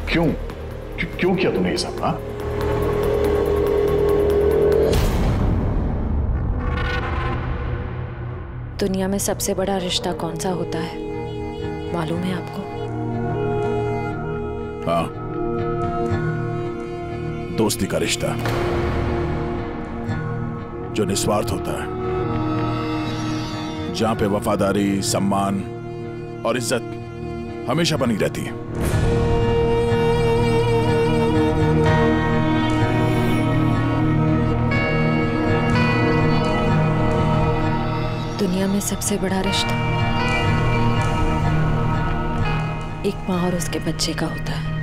क्यों क्यों किया तुमने ये सब? हाँ, दुनिया में सबसे बड़ा रिश्ता कौन सा होता है मालूम है आपको? हाँ, दोस्ती का रिश्ता जो निस्वार्थ होता है, जहां पे वफादारी, सम्मान और इज्जत हमेशा बनी रहती है। दुनिया में सबसे बड़ा रिश्ता एक माँ और उसके बच्चे का होता है।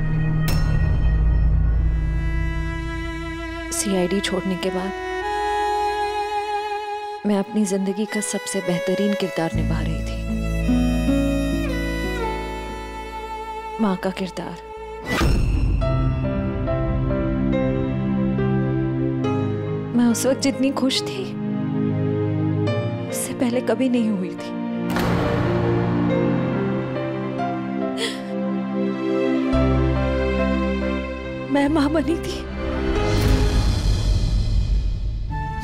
सीआईडी छोड़ने के बाद मैं अपनी जिंदगी का सबसे बेहतरीन किरदार निभा रही थी, माँ का किरदार। मैं उस वक्त जितनी खुश थी उससे पहले कभी नहीं हुई थी। मैं माँ बनी थी,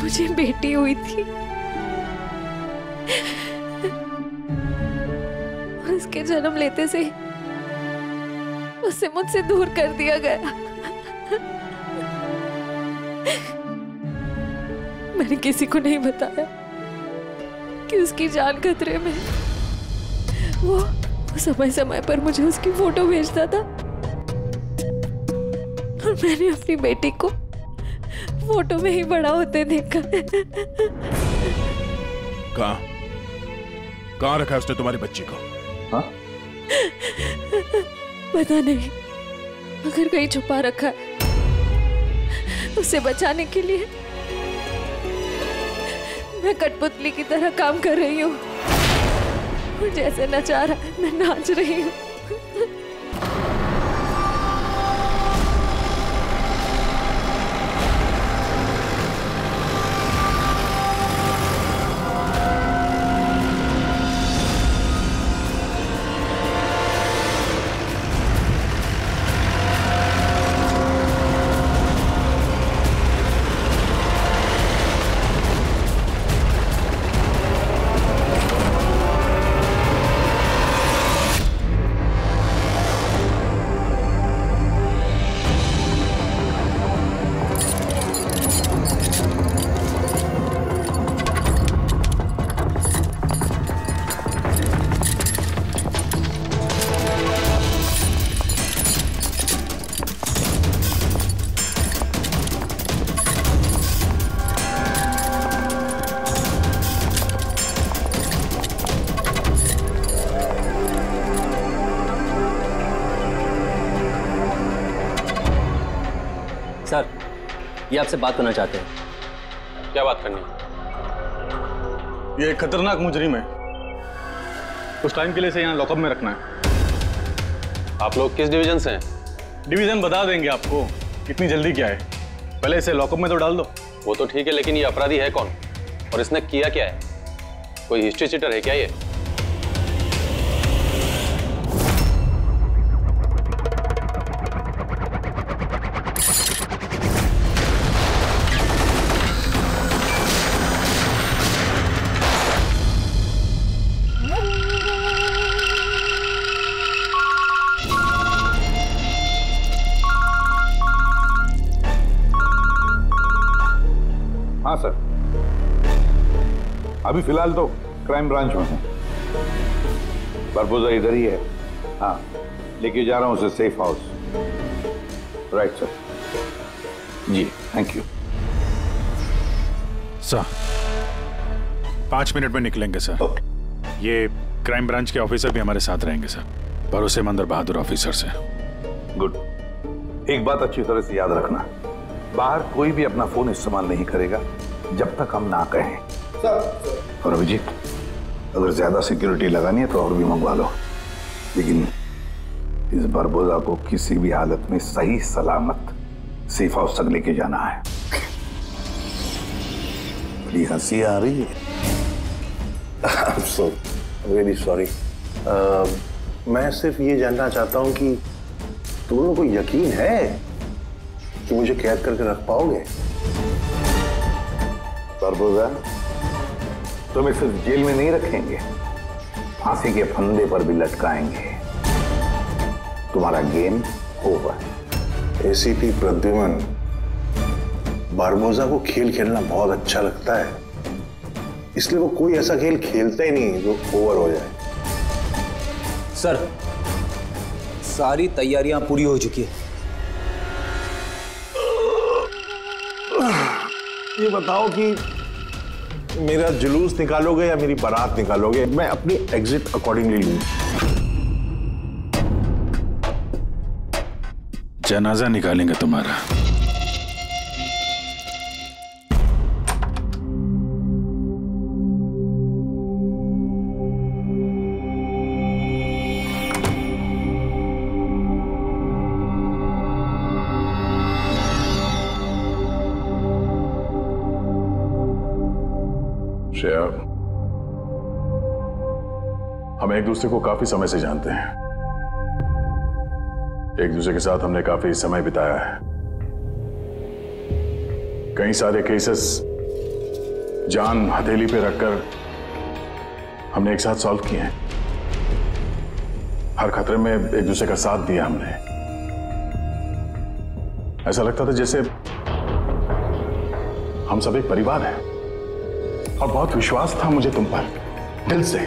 मुझे बेटी हुई थी, उसके जन्म लेते से उसे मुझसे दूर कर दिया गया। मैंने किसी को नहीं बताया कि उसकी जान खतरे में। वो समय समय पर मुझे उसकी फोटो भेजता था और मैंने अपनी बेटी को फोटो में ही बड़ा होते देखा। कहाँ रखा है उसने तुम्हारी बच्ची को? हाँ? पता नहीं, अगर कहीं छुपा रखा है उसे बचाने के लिए मैं कठपुतली की तरह काम कर रही हूँ। जैसे नचा रहा है मैं नाच रही हूँ। सर, ये आपसे बात करना चाहते हैं। क्या बात करनी? ये एक खतरनाक मुजरिम है, कुछ टाइम के लिए इसे यहाँ लॉकअप में रखना है। आप लोग किस डिवीजन से हैं? डिवीजन बता देंगे आपको, इतनी जल्दी क्या है, पहले इसे लॉकअप में तो डाल दो। वो तो ठीक है, लेकिन ये अपराधी है कौन और इसने किया क्या है? कोई हिस्ट्री चीटर है क्या ये? हाँ सर, अभी फिलहाल तो क्राइम ब्रांच में हूँ। परपोजर इधर ही है। हाँ, लेके जा रहा हूँ उसे सेफ हाउस। Right sir. जी, थैंक यू सर। 5 मिनट में निकलेंगे सर। ये क्राइम ब्रांच के ऑफिसर भी हमारे साथ रहेंगे सर, भरोसेमंद और बहादुर ऑफिसर से। गुड। एक बात अच्छी तरह से याद रखना, बाहर कोई भी अपना फोन इस्तेमाल नहीं करेगा जब तक हम ना कहें। सर। और अभिजीत, अगर ज्यादा सिक्योरिटी लगानी है तो और भी मंगवा लो, लेकिन इस बरबोजा को किसी भी हालत में सही सलामत सेफ हाउस तक लेके जाना है। बड़ी हंसी आ रही है। I'm so really sorry. मैं सिर्फ ये जानना चाहता हूँ कि तुम लोगों को यकीन है कि मुझे कैद करके रख पाओगे? बारबोजा, तुम्हें सिर्फ जेल में नहीं रखेंगे, फांसी के फंदे पर भी लटकाएंगे। तुम्हारा game over. ACP Pradyuman, Barbosa को खेल खेलना बहुत अच्छा लगता है, इसलिए वो कोई ऐसा खेल खेलता ही नहीं जो ओवर हो जाए। सर, सारी तैयारियां पूरी हो चुकी है। ये बताओ कि मेरा जुलूस निकालोगे या मेरी बारात निकालोगे? मैं अपनी एग्जिट अकॉर्डिंगली लूं। जनाजा निकालेंगे तुम्हारा। श्रेया, हम एक दूसरे को काफी समय से जानते हैं। एक दूसरे के साथ हमने काफी समय बिताया है। कई सारे केसेस जान हथेली पे रखकर हमने एक साथ सॉल्व किए हैं। हर खतरे में एक दूसरे का साथ दिया हमने। ऐसा लगता था जैसे हम सब एक परिवार हैं, और बहुत विश्वास था मुझे तुम पर, दिल से।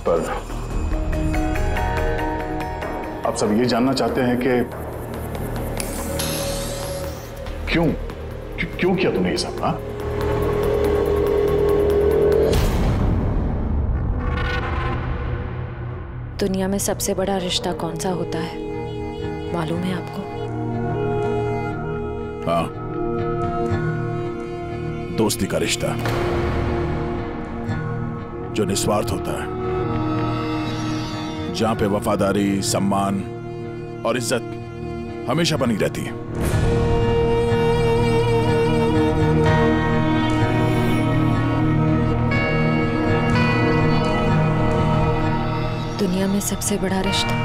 पर अब सब ये जानना चाहते हैं कि क्यों किया तुमने ये सब? हाँ, दुनिया में सबसे बड़ा रिश्ता कौन सा होता है मालूम है आपको? हाँ, दोस्ती का रिश्ता जो निस्वार्थ होता है, जहां पे वफादारी, सम्मान और इज्जत हमेशा बनी रहती है। दुनिया में सबसे बड़ा रिश्ता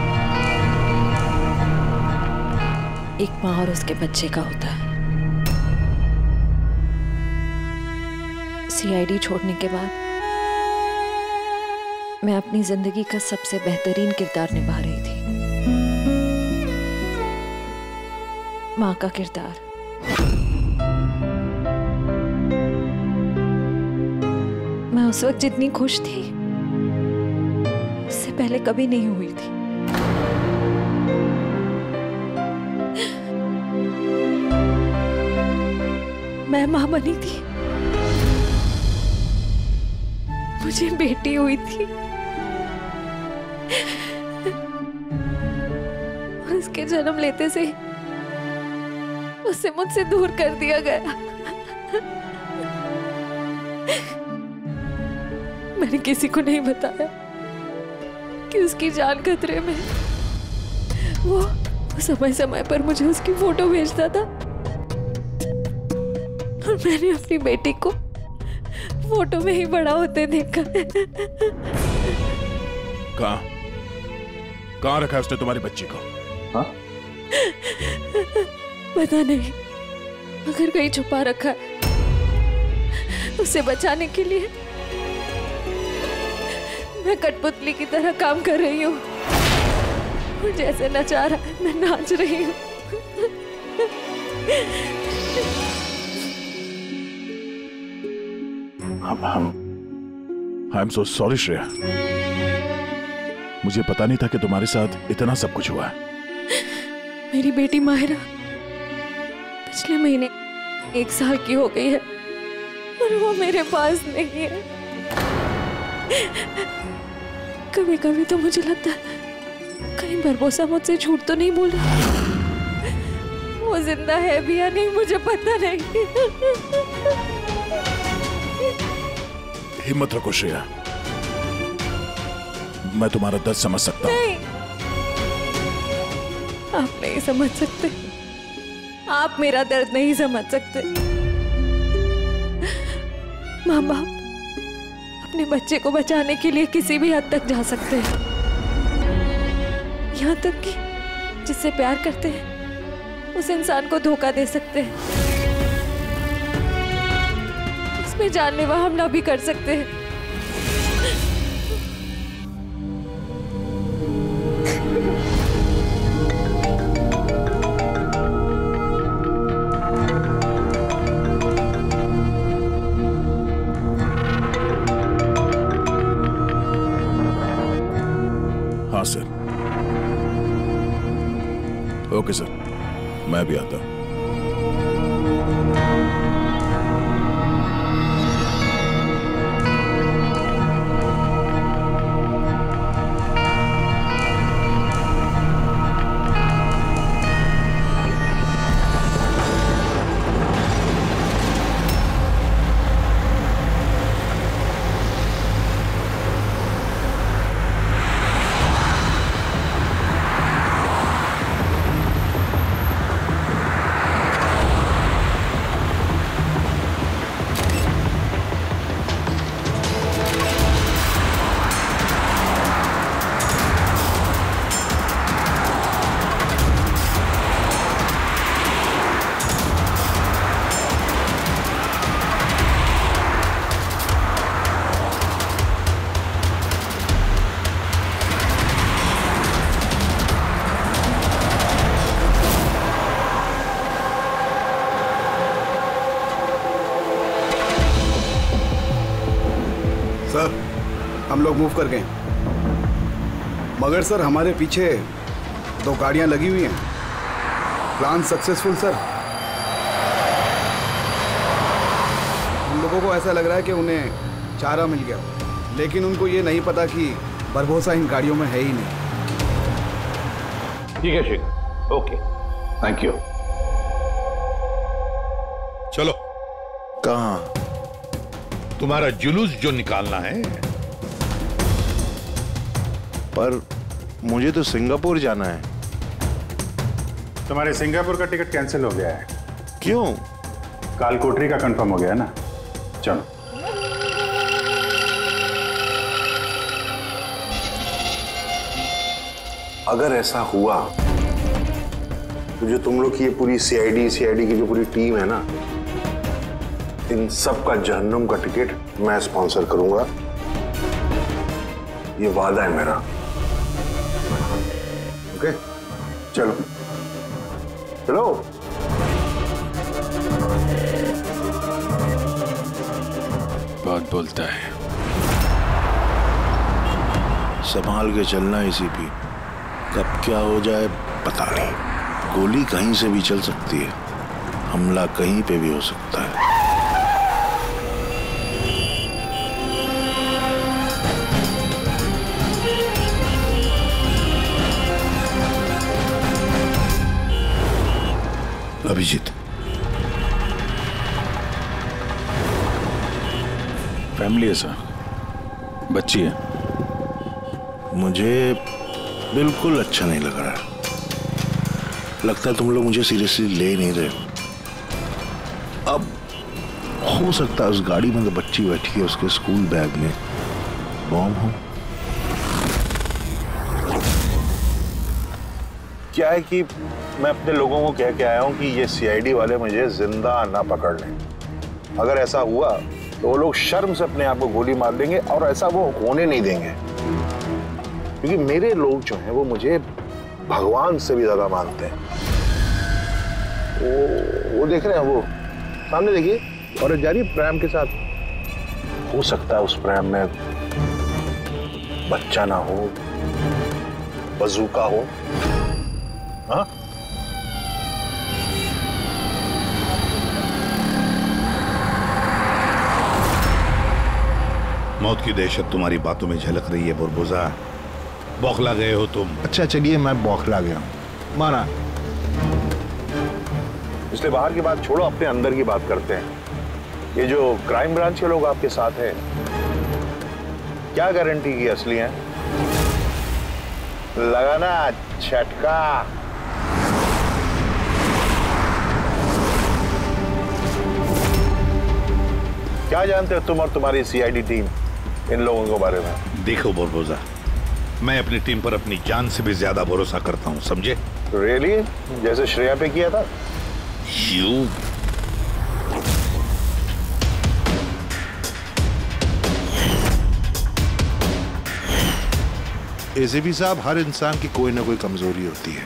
एक माँ और उसके बच्चे का होता है। सीआईडी छोड़ने के बाद मैं अपनी जिंदगी का सबसे बेहतरीन किरदार निभा रही थी, माँ का किरदार। मैं उस वक्त जितनी खुश थी उससे पहले कभी नहीं हुई थी। मैं मां बनी थी, मुझे बेटी हुई थी, और उसके जन्म लेते से उसे मुझसे दूर कर दिया गया। मैंने किसी को नहीं बताया कि उसकी जान खतरे में। वो समय समय पर मुझे उसकी फोटो भेजता था, और मैंने अपनी बेटी को फोटो में ही बड़ा होते देखा। कहाँ रखा है उसने तुम्हारी बच्ची को? हाँ? पता नहीं, अगर कहीं छुपा रखा है उसे बचाने के लिए मैं कठपुतली की तरह काम कर रही हूँ। वो जैसे नचा रहा है मैं नाच रही हूँ। I am so sorry Shreya, मुझे पता नहीं था कि तुम्हारे साथ इतना सब कुछ हुआ है। मेरी बेटी माहिरा पिछले महीने 1 साल की हो गई है और वो मेरे पास नहीं है। कभी कभी तो मुझे लगता है कहीं बरबोसा मुझसे झूठ तो नहीं बोला। वो जिंदा है भी या नहीं मुझे पता नहीं। हिम्मत रखो श्रेया, मैं तुम्हारा दर्द समझ सकता हूँ। नहीं, आप नहीं समझ सकते, आप मेरा दर्द नहीं समझ सकते। माँ बाप अपने बच्चे को बचाने के लिए किसी भी हद तक जा सकते हैं, यहाँ तक कि जिससे प्यार करते हैं उस इंसान को धोखा दे सकते हैं, उसमें जानलेवा हमला भी कर सकते हैं। हाँ सर। ओके सर, मैं भी आता हूं। सर, हम लोग मूव कर गए, मगर सर हमारे पीछे 2 गाड़ियां लगी हुई हैं। Plan successful sir. हम लोगों को ऐसा लग रहा है कि उन्हें चारा मिल गया, लेकिन उनको ये नहीं पता कि बरभोसा इन गाड़ियों में है ही नहीं। ठीक है शेखर, ओके, थैंक यू। चलो। कहाँ? तुम्हारा जुलूस जो निकालना है। पर मुझे तो सिंगापुर जाना है। तुम्हारे सिंगापुर का टिकट कैंसिल हो गया है। क्यों? कालकोटरी का कंफर्म हो गया है ना। चलो। अगर ऐसा हुआ तो जो तुम लोग की ये पूरी सीआईडी की जो पूरी टीम है ना, इन सब का जहन्नुम का टिकट मैं स्पॉन्सर करूंगा। ये वादा है मेरा। ओके, चलो चलो। बहुत बोलता है। संभाल के चलना एसीपी, कब क्या हो जाए पता नहीं। गोली कहीं से भी चल सकती है, हमला कहीं पे भी हो सकता है। अभिजीत, फैमिली है सर, बच्ची है। मुझे बिल्कुल अच्छा नहीं लग रहा। लगता है तुम लोग मुझे सीरियसली ले नहीं रहे। अब हो सकता है उस गाड़ी में जो बच्ची बैठी है उसके स्कूल बैग में बॉम्ब हो। क्या है कि मैं अपने लोगों को कह के आया हूं कि ये सीआईडी वाले मुझे जिंदा ना पकड़ लें। अगर ऐसा हुआ तो वो लोग शर्म से अपने आप को गोली मार देंगे, और ऐसा वो होने नहीं देंगे, क्योंकि मेरे लोग जो हैं वो मुझे भगवान से भी ज्यादा मानते हैं। वो देख रहे हैं, वो सामने देखिए, और जा रही प्रेम के साथ। हो सकता है उस प्रेम में बच्चा ना हो, बजूका हो। हाँ, मौत की दहशत तुम्हारी बातों में झलक रही है बुरबुजा। बौखला गए हो तुम। अच्छा चलिए, मैं बौखला गया हूं, माना। इसलिए बाहर की बात छोड़ो, अपने अंदर की बात करते हैं। ये जो क्राइम ब्रांच के लोग आपके साथ हैं, क्या गारंटी की असली हैं? लगाना झटका। क्या जानते हो तुम और तुम्हारी सीआईडी टीम इन लोगों के बारे में। देखो बोरबोजा, मैं अपनी टीम पर अपनी जान से भी ज्यादा भरोसा करता हूँ, समझे? रियली? जैसे श्रेया पे किया था? यू एसीपी साहब, हर इंसान की कोई ना कोई कमजोरी होती है,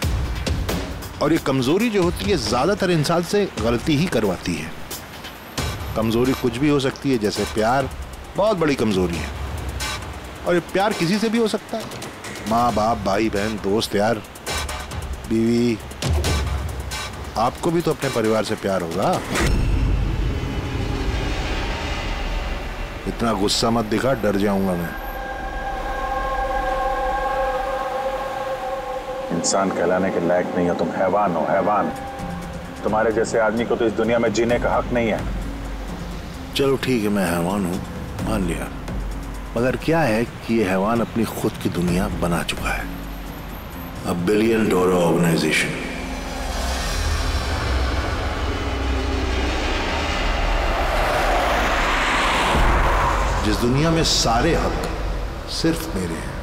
और ये कमजोरी जो होती है ज्यादातर इंसान से गलती ही करवाती है। कमजोरी कुछ भी हो सकती है, जैसे प्यार बहुत बड़ी कमजोरी है, और ये प्यार किसी से भी हो सकता है, माँ बाप, भाई बहन, दोस्त, यार, बीवी। आपको भी तो अपने परिवार से प्यार होगा। इतना गुस्सा मत दिखा, डर जाऊंगा मैं। इंसान कहलाने के लायक नहीं हो तुम, हैवान हो, हैवान। तुम्हारे जैसे आदमी को तो इस दुनिया में जीने का हक नहीं है। चलो ठीक है, मैं हैवान हूं, मान लिया, मगर क्या है कि ये हैवान अपनी खुद की दुनिया बना चुका है, $1 बिलियन ऑर्गेनाइजेशन। जिस दुनिया में सारे हक सिर्फ मेरे हैं।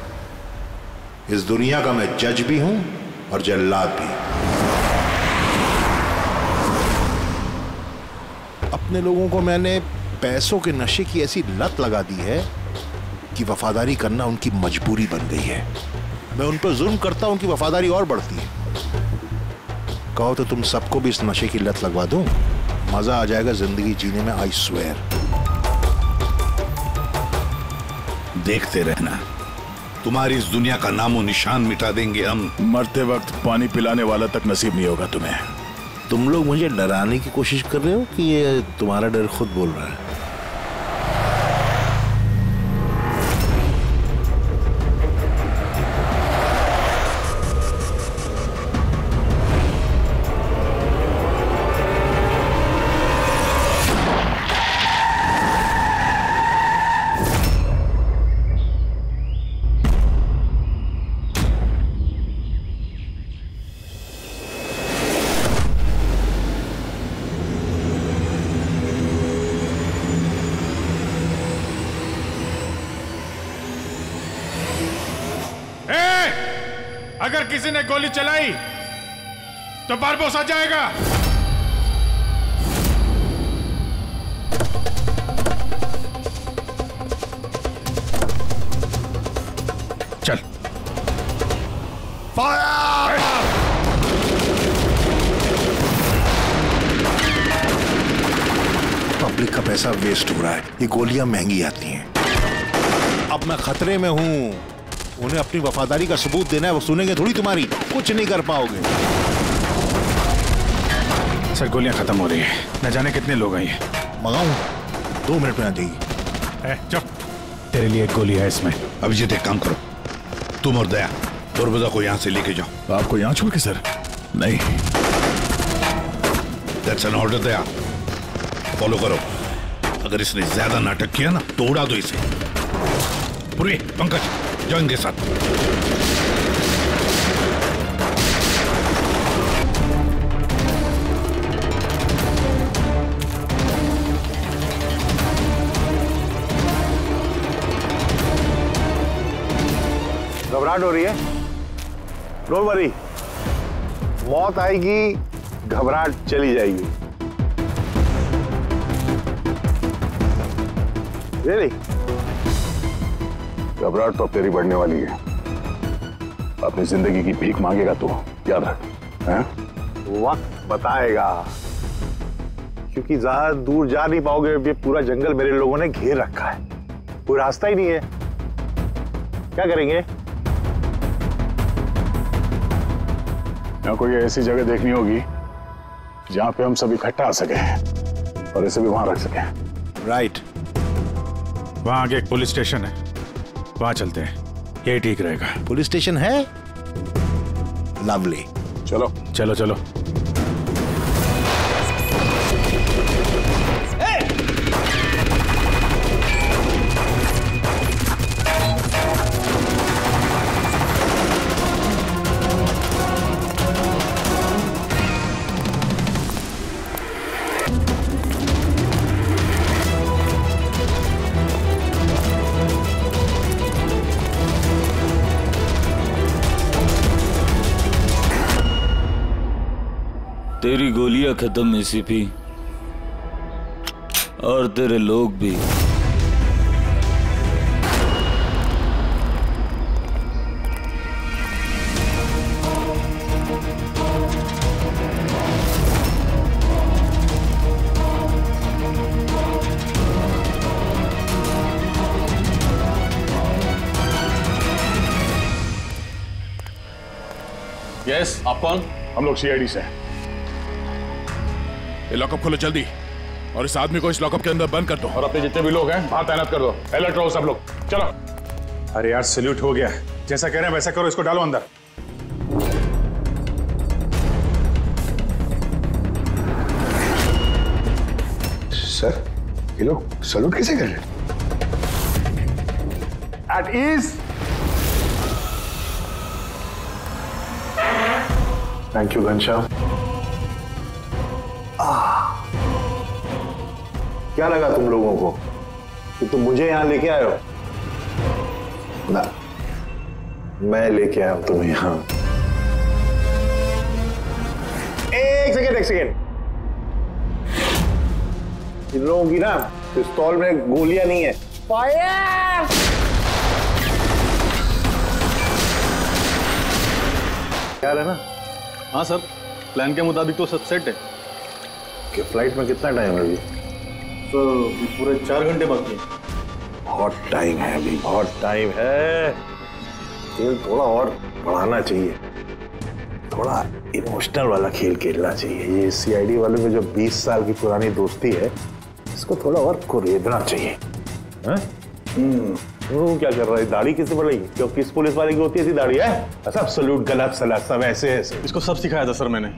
इस दुनिया का मैं जज भी हूं और जल्लाद भी। अपने लोगों को मैंने पैसों के नशे की ऐसी लत लगा दी है कि वफादारी करना उनकी मजबूरी बन गई है। मैं उन पर जुल्म करता हूं, उनकी वफादारी और बढ़ती है। कहो तो तुम सबको भी इस नशे की लत लगवा दूं, मजा आ जाएगा जिंदगी जीने में, आई स्वेयर। देखते रहना, तुम्हारी इस दुनिया का नामो निशान मिटा देंगे हम। मरते वक्त पानी पिलाने वाला तक नसीब नहीं होगा तुम्हें। तुम लोग मुझे डराने की कोशिश कर रहे हो कि ये तुम्हारा डर खुद बोल रहा है? अगर किसी ने गोली चलाई तो बारबोस आ जाएगा। चल, फायर! पब्लिक का पैसा वेस्ट हो रहा है, ये गोलियां महंगी आती हैं। अब मैं खतरे में हूं, उन्हें अपनी वफादारी का सबूत देना है, वो सुनेंगे थोड़ी तुम्हारी, कुछ नहीं कर पाओगे। सर, गोलियां खत्म हो रही है, न जाने कितने लोग आए हैं। मंगाऊं? 2 मिनट में आ जाएगी। चुप, तेरे लिए एक गोली है इसमें। अभिजीत, एक काम करो, तुम और दया बोरबोजा को यहां से लेके जाओ। आपको यहां छोड़ के सर? नहीं, that's an order. Daya, follow करो। अगर इसने ज्यादा नाटक किया ना तो उड़ा दो इसे। पूरी पंकज जाओ इनके साथ। घबराहट हो रही है? डोंट वरी, मौत आएगी, घबराहट चली जाएगी। रियली? घबराहट तो तेरी बढ़ने वाली है। अपनी जिंदगी की भीख मांगेगा तू, याद रख। वक्त बताएगा, क्योंकि ज्यादा दूर जा नहीं पाओगे। ये पूरा जंगल मेरे लोगों ने घेर रखा है, कोई रास्ता ही नहीं है। क्या करेंगे? कोई ऐसी जगह देखनी होगी जहां पे हम सब इकट्ठा आ सके और इसे भी वहां रख सके। राइट, वहां आगे एक पुलिस स्टेशन है, वहां चलते हैं, ये ठीक रहेगा। पुलिस स्टेशन है? लवली, चलो चलो चलो। गया खत्म एसीपी, और तेरे लोग भी। यस, आप कौन? हम लोग सीआईडी से हैं। ये लॉकअप खोलो जल्दी, और इस आदमी को इस लॉकअप के अंदर बंद कर दो। और अपने जितने भी लोग हैं बाहर तैनात कर दो। अलर्ट रहो सब लोग, चलो। अरे यार सैल्यूट हो गया, जैसा कह रहे हैं वैसा करो, इसको डालो अंदर। सर ये लोग सैल्यूट कैसे कर रहे हैं? At ease. Thank you Ghanshyam. क्या लगा तुम लोगों को कि तुम मुझे यहां लेके आए हो? ना, मैं लेके आया हूं तुम्हें यहां। एक सेकेंड। इन लोगों की ना पिस्तौल में गोलियां नहीं है। फायर! क्या है ना? हाँ सर, प्लान के मुताबिक तो सब सेट है। कि फ्लाइट में कितना टाइम है अभी? सर पूरे 4 घंटे बाकी है। बहुत टाइम है अभी, बहुत टाइम है। खेल थोड़ा और बढ़ाना चाहिए, थोड़ा इमोशनल वाला खेल खेलना चाहिए। ये सीआईडी वालों में जो 20 साल की पुरानी दोस्ती है, इसको थोड़ा और कुरेदना चाहिए। वो क्या कर रहा है? दाढ़ी किससे बढ़ेगी? क्यों किस पुलिस वाले की होती है दाढ़ी है? सब सलूट, गलत सलाह, सब ऐसे ऐसे। इसको सब सिखाया था सर मैंने।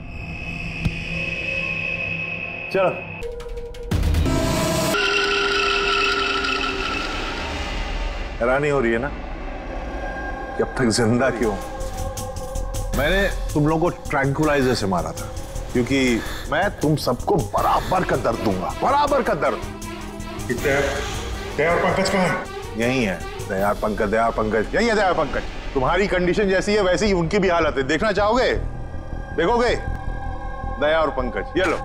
चलो हैरानी हो रही है ना कि अब तक जिंदा क्यों? मैंने तुम लोगों को ट्रैंकुलाइजर से मारा था, क्योंकि मैं तुम सबको बराबर का दर्द दूंगा, बराबर का दर्द। दया और पंकज कहाँ है? यही है दया पंकज, दया पंकज यही है। दया पंकज, तुम्हारी कंडीशन जैसी है वैसी ही उनकी भी हालत है। देखना चाहोगे? देखोगे? दया और पंकज, ये लो।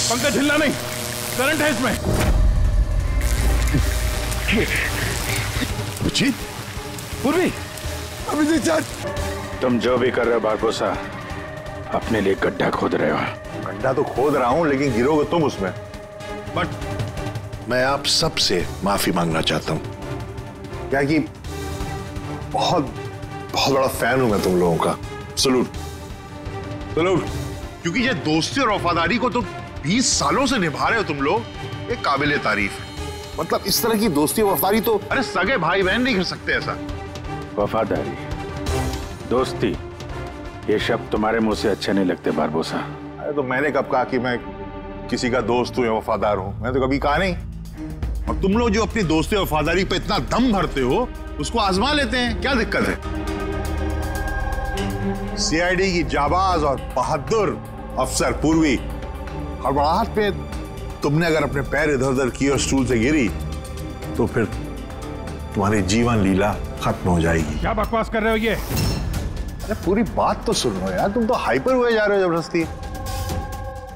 पंकज हिलना नहीं, करंट है इसमें। पूर्वी, अभिजीत सर, तुम जो भी कर रहे हो बारबोसा, अपने लिए गड्ढा खोद रहे हो। गड्ढा तो खोद रहा हूं, लेकिन गिरोगे तुम उसमें। बट मैं आप सबसे माफी मांगना चाहता हूं, क्या कि बहुत बहुत बड़ा फैन हूं मैं तुम लोगों का। Salute, salute. क्योंकि ये दोस्ती और वफादारी को तो 20 सालों से निभा रहे हो तुम लोग, ये काबिले तारीफ है। मतलब इस तरह की दोस्ती और वफादारी तो अरे सगे भाई बहन नहीं कर सकते ऐसा। वफादारी, दोस्ती, ये शब्द तुम्हारे मुंह से अच्छे नहीं लगते बारबोसा। अरे तो मैंने कब कहा कि मैं किसी का दोस्त हूं या वफादार हूं? मैंने तो कभी कहा नहीं। और तुम लोग जो अपनी दोस्ती और वफादारी पे इतना दम भरते हो, उसको आजमा लेते हैं, क्या दिक्कत है? सीआईडी की जाबाज और बहादुर अफसर पूर्वी, हड़बड़ाहट पे तुमने अगर अपने पैर इधर उधर किए और स्टूल से गिरी तो फिर तुम्हारी जीवन लीला खत्म हो जाएगी। क्या बकवास कर रहे हो ये? अरे पूरी बात तो सुनो यार, तुम तो हाइपर हुए जा रहे हो जबरदस्ती।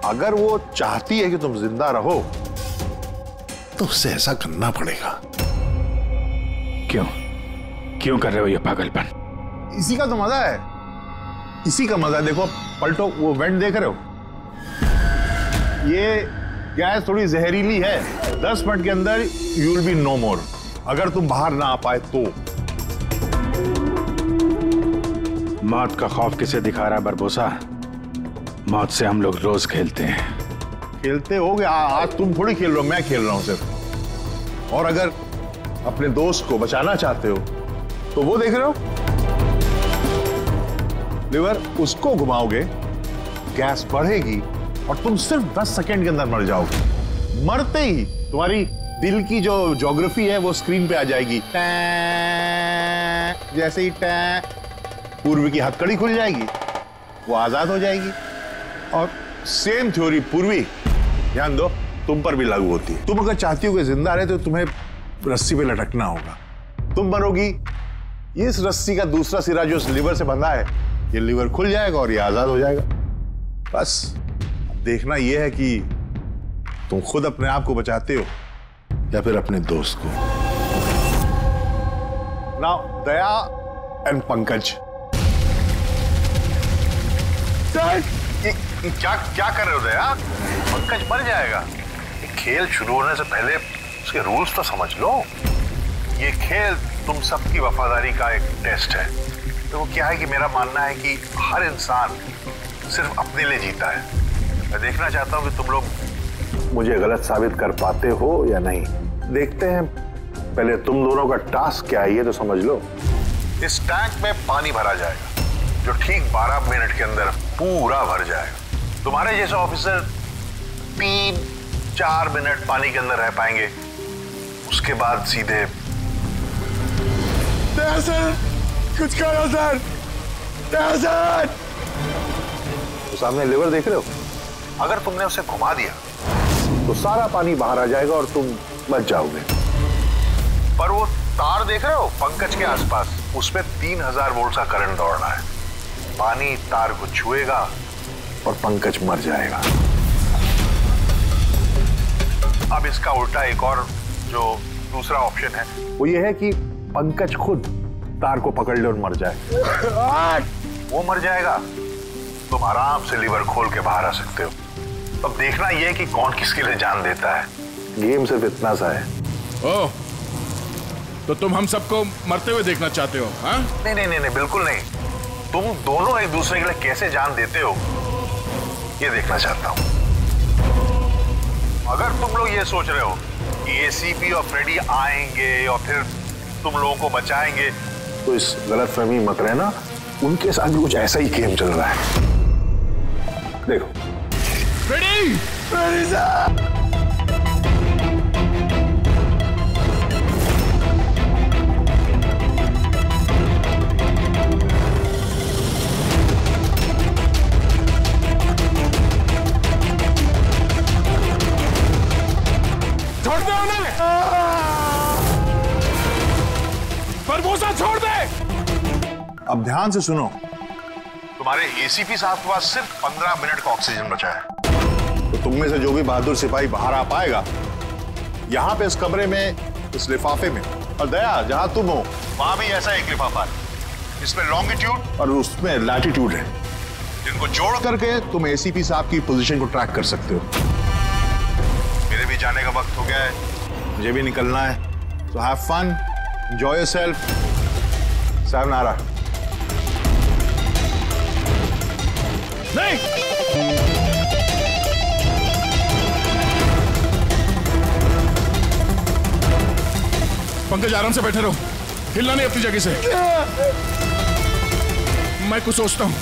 अगर वो चाहती है कि तुम जिंदा रहो तो उससे ऐसा करना पड़ेगा। क्यों कर रहे हो ये पागलपन? इसी का तो मजा है, इसी का मजा है। देखो पलटो, वो वेंट देख रहे हो? ये गैस थोड़ी जहरीली है, 10 मिनट के अंदर यू विल बी नो मोर। अगर तुम बाहर ना आ पाए तो। मौत का खौफ किसे दिखा रहा है बरबोसा? मौत से हम लोग रोज खेलते हैं। खेलते हो गया, आज तुम थोड़ी खेल रहे हो, मैं खेल रहा हूं सिर्फ। और अगर अपने दोस्त को बचाना चाहते हो तो वो देख रहे हो, लिवर, उसको घुमाओगे, गैस बढ़ेगी और तुम सिर्फ 10 सेकेंड के अंदर मर जाओगे। मरते ही तुम्हारी दिल की जो ज्योग्राफी है वो स्क्रीन पे आ जाएगी। जैसे ही पूर्वी की हथकड़ी खुल जाएगी, वो आजाद हो जाएगी। और सेम थ्योरी पूर्वी, ध्यान दो, तुम पर भी लागू होती है। तुम अगर चाहती हो कि जिंदा रहे तो तुम्हें रस्सी पे लटकना होगा। तुम मरोगी, इस रस्सी का दूसरा सिरा जो इस लिवर से बंधा है, ये लिवर खुल जाएगा और ये आजाद हो जाएगा। बस देखना यह है कि तुम खुद अपने आप को बचाते हो या फिर अपने दोस्त को। Now Daya and Pankaj. ये क्या कर रहे हो दया? पंकज मर जाएगा। खेल शुरू होने से पहले उसके रूल्स तो समझ लो। ये खेल तुम सबकी वफादारी का एक टेस्ट है। तो वो क्या है कि मेरा मानना है कि हर इंसान सिर्फ अपने लिए जीता है। मैं देखना चाहता हूं कि तुम लोग मुझे गलत साबित कर पाते हो या नहीं। देखते हैं, पहले तुम दोनों का टास्क क्या है ये तो समझ लो। इस टैंक में पानी भरा जाएगा जो ठीक 12 मिनट के अंदर पूरा भर जाएगा। तुम्हारे जैसे ऑफिसर 3-4 मिनट पानी के अंदर रह पाएंगे, उसके बाद सीधे। सर, कुछ करो सर। सर, तो सामने लिवर देख रहे हो? अगर तुमने उसे घुमा दिया तो सारा पानी बाहर आ जाएगा और तुम बच जाओगे। पर वो तार देख रहे हो पंकज के आसपास, उसमें 3000 वोल्ट का करंट दौड़ना है। पानी तार को छुएगा और पंकज मर जाएगा। अब इसका उल्टा एक और जो दूसरा ऑप्शन है वो ये है कि पंकज खुद तार को पकड़ ले और मर जाए। वो मर जाएगा, तुम आराम से लीवर खोल के बाहर आ सकते हो। अब देखना यह कि कौन किसके लिए जान देता है। गेम सिर्फ इतना सा है। ओह, तो तुम हम सबको मरते हुए देखना चाहते हो? हाँ? नहीं, बिल्कुल नहीं। तुम दोनों एक दूसरे के लिए कैसे जान देते हो ये देखना चाहता हूं। अगर तुम लोग ये सोच रहे हो कि एसीपी और फ्रेडी आएंगे और फिर तुम लोगों को बचाएंगे, तो इस गलतफहमी मत रहना। उनके साथ भी कुछ ऐसा ही गेम चल रहा है। देखो, फ्रेडी! फ्रेडी साहब! छोड़ दे उन्हें! बरबोसा छोड़ दे! अब ध्यान से सुनो। तुम्हारे एसीपी साहब के पास सिर्फ 15 मिनट का ऑक्सीजन बचा है। तो तुम में से जो भी बहादुर सिपाही बाहर आ पाएगा, यहाँ पे इस कमरे में, इस लिफाफे में, और दया जहां तुम हो वहां भी ऐसा एक लिफाफा है। इसमें लॉन्गिट्यूड और उसमें लैटिट्यूड है, जिनको जोड़ करके तुम एसीपी साहब की पोजीशन को ट्रैक कर सकते हो। मेरे भी जाने का वक्त हो गया है, मुझे भी निकलना है। So have fun, enjoy yourself. sayonara. नहीं! पंकज आराम से बैठे रहो, हिलना नहीं अपनी जगह से। मैं कुछ सोचता हूं।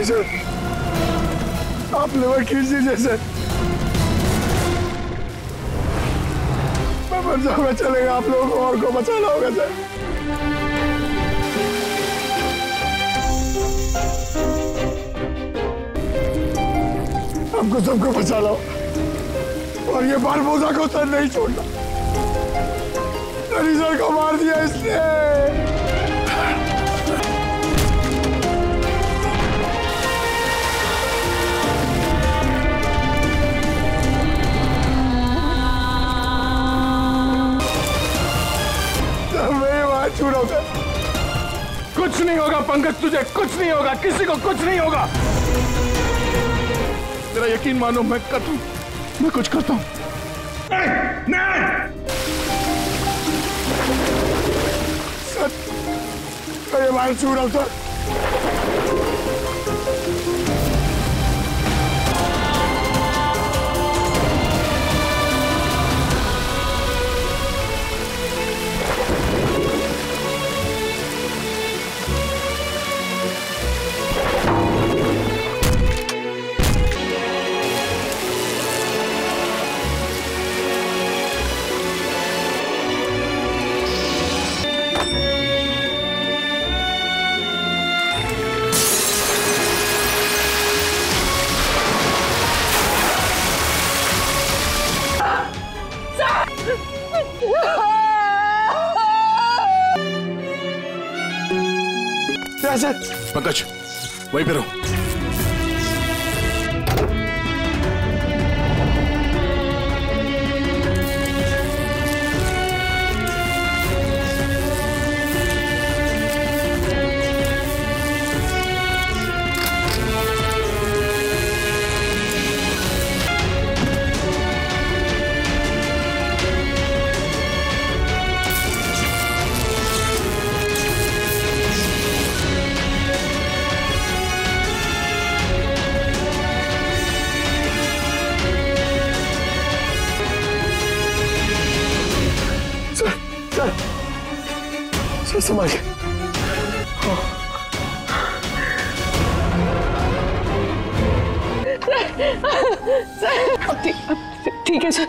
सर, आप लिवर खींच दीजिए सर। मैं मर जाऊंगा, चलेगा। आप लोगों को और को बचाना होगा सर। हमको सबको बचाना हो और ये बारबोसा को सर नहीं छोड़ना। सर को मार दिया इसने। कुछ नहीं होगा पंकज, तुझे कुछ नहीं होगा, किसी को कुछ नहीं होगा। तेरा यकीन मानो, मैं करता हूं, मैं कुछ करता हूं। सर, ये बाहर छू रहा हूं सर। पंकज वहीं पे रहो। संभाल के। ठीक है sir.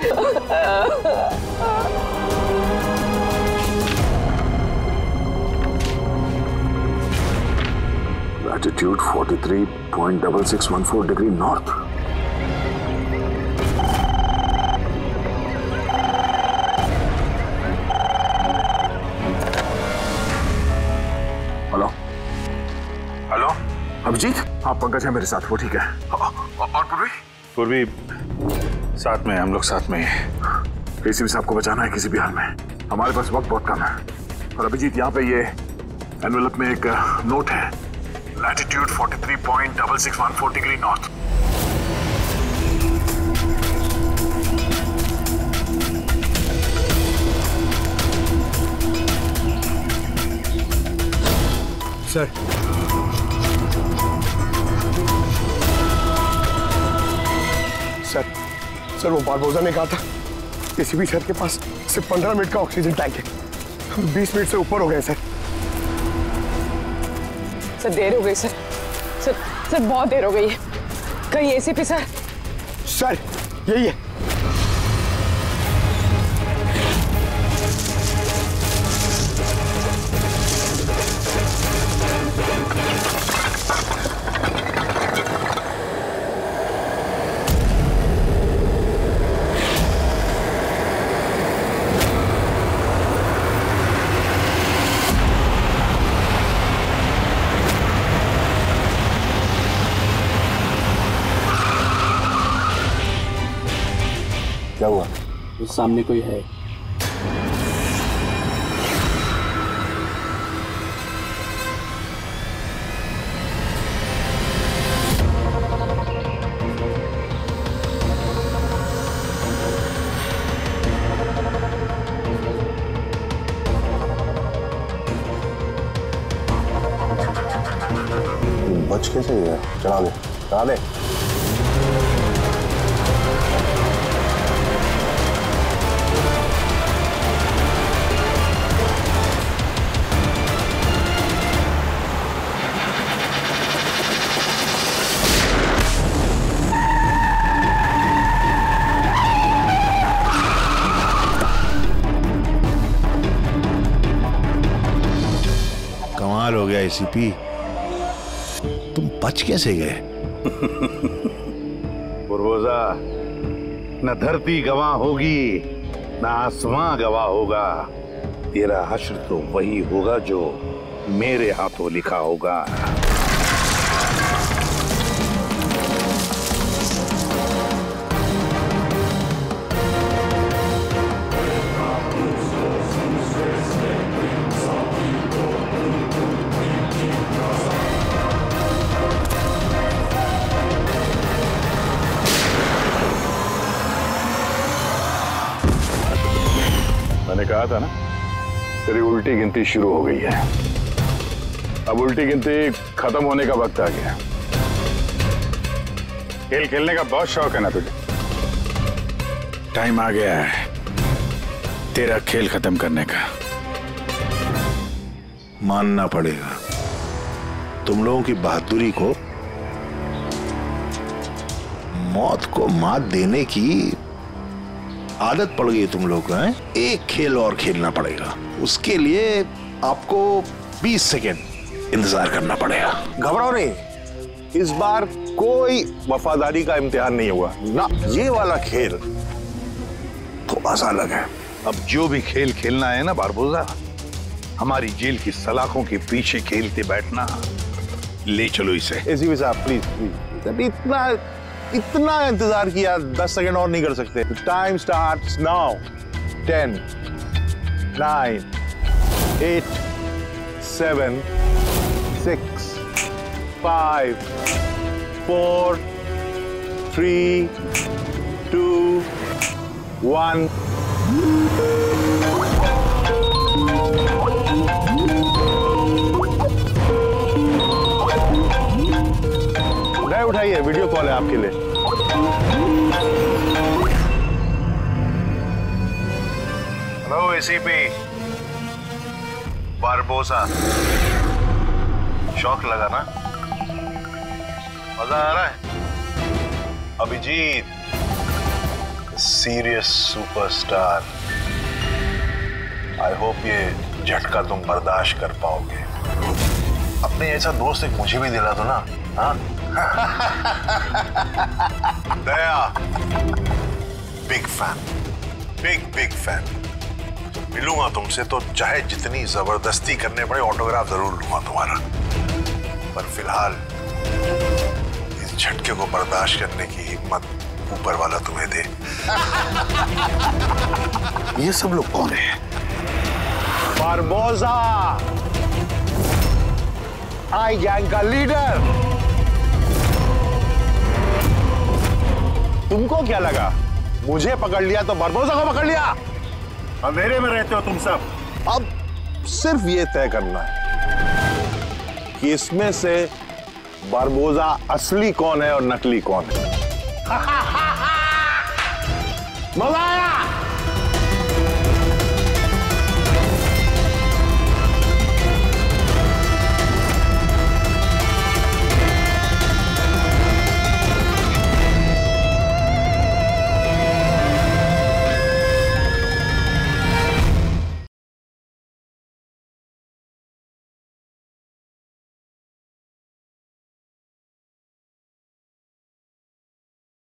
Latitude 43.6614 degree north. Abhijeet, हाँ पंकज है मेरे साथ, वो ठीक है। और पूर्वी? पूर्वी साथ में, हम लोग साथ में हैं। किसी भी साहब को बचाना है किसी भी हाल में, हमारे पास वक्त बहुत कम है। और अभिजीत यहाँ पे ये एनवेलप में एक नोट है, latitude 43.6614 degree north. Sir sir वो बारबोजा ने कहा था किसी भी सर के पास सिर्फ 15 मिनट का ऑक्सीजन टैंक है। हम 20 मिनट से ऊपर हो गए सर। सर देर हो गई सर। सर बहुत देर हो गई है। कहीं एसीपी सर? सर यही है। क्या हुआ? उस सामने कोई है। बच कैसे गया? चढ़ा दे, चढ़ा दे। कमाल हो गया एसीपी, तुम बच कैसे गए? पुरवोजा, न धरती गवाह होगी न आसमां गवाह होगा। तेरा हश्र तो वही होगा जो मेरे हाथों लिखा होगा। मैंने कहा था ना, तेरी उल्टी गिनती शुरू हो गई है। अब उल्टी गिनती खत्म होने का वक्त आ गया। खेल खेलने का बहुत शौक है ना तुझे? टाइम आ गया है तेरा खेल खत्म करने का। मानना पड़ेगा, तुम लोगों की बहादुरी को, मौत को मात देने की आदत पड़ गई तुम लोग को। एक खेल और खेलना पड़ेगा, उसके लिए आपको 20 सेकेंड इंतजार करना पड़ेगा। घबराओ नहीं, इस बार कोई वफादारी का इम्तिहान नहीं हुआ ना। ये वाला खेल थोड़ा सा अलग है। अब जो भी खेल खेलना है ना बारबोजा, हमारी जेल की सलाखों के पीछे खेलते बैठना। ले चलो इसे। एसीपी साहब प्लीज प्लीज, अभी इतना इंतजार किया, 10 सेकंड और नहीं कर सकते। Time starts now. 10 9 8 7 6 5 4 3 2 1। नहीं उठाइए, वीडियो कॉल है आपके लिए। हेलो एसीपी बारबोसा, शौक लगा ना? मजा आ रहा है? Abhijeet serious superstar, I hope ये झटका तुम बर्दाश्त कर पाओगे। अपने ऐसा दोस्त एक मुझे भी दिला दो ना। हाँ दया, बिग फैन, बिग फैन। मिलूंगा तुमसे तो चाहे जितनी जबरदस्ती करने पड़े ऑटोग्राफ जरूर लूंगा तुम्हारा, पर फिलहाल इस झटके को बर्दाश्त करने की हिम्मत ऊपर वाला तुम्हें दे। ये सब लोग कौन है? बारबोसा, आई गैंग का लीडर। तुमको क्या लगा मुझे पकड़ लिया तो बारबोसा को पकड़ लिया? अंधेरे में रहते हो तुम सब। अब सिर्फ ये तय करना है कि इसमें से बारबोसा असली कौन है और नकली कौन है। मजा